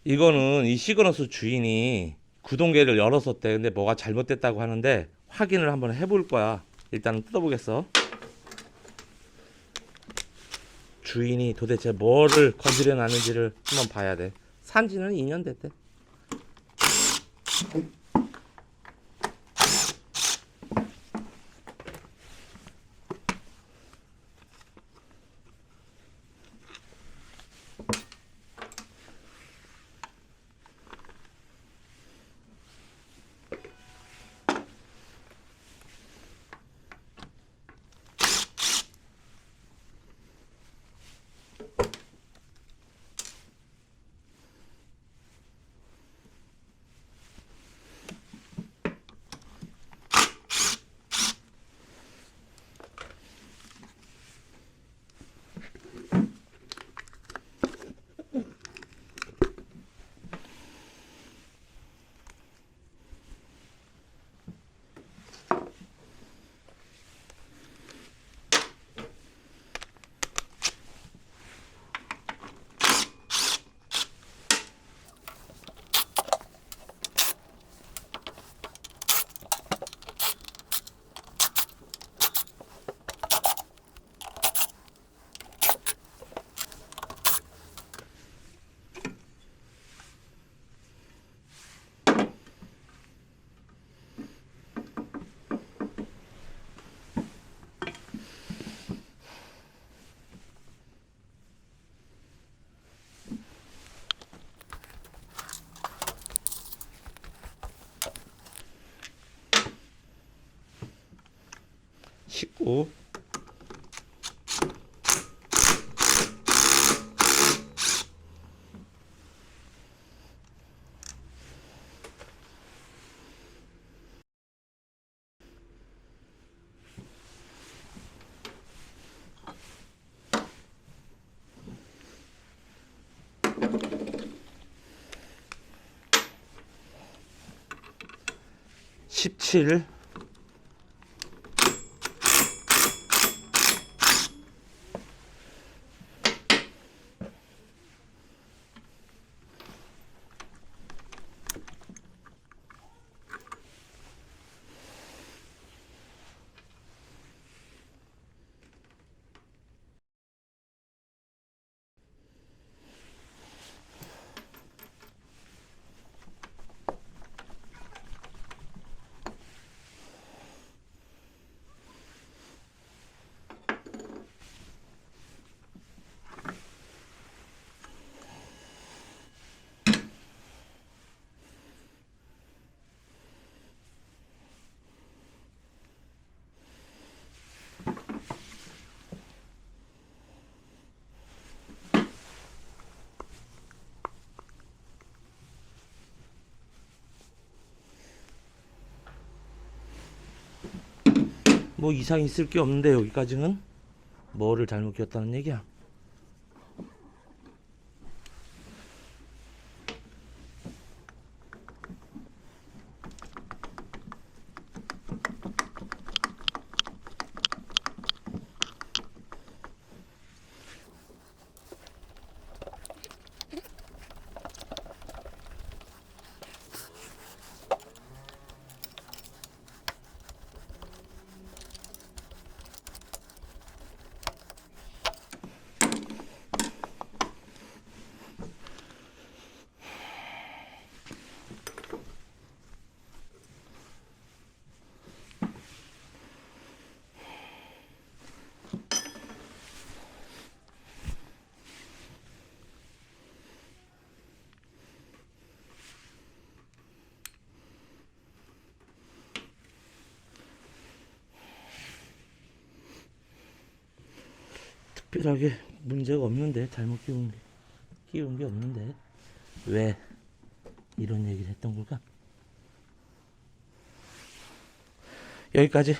이거는 이 시그너스 주인이 구동계를 열었었대. 근데 뭐가 잘못됐다고 하는데 확인을 한번 해볼 거야. 일단은 뜯어보겠어. 주인이 도대체 뭐를 건드려 놨는지를 한번 봐야 돼. 산지는 2년 됐대. 씻고 17 뭐 이상 있을 게 없는데 여기까지는 뭐를 잘못 끼웠다는 얘기야. 특별하게 문제가 없는데 잘못 끼운 게 없는데 왜 이런 얘기를 했던 걸까? 여기까지.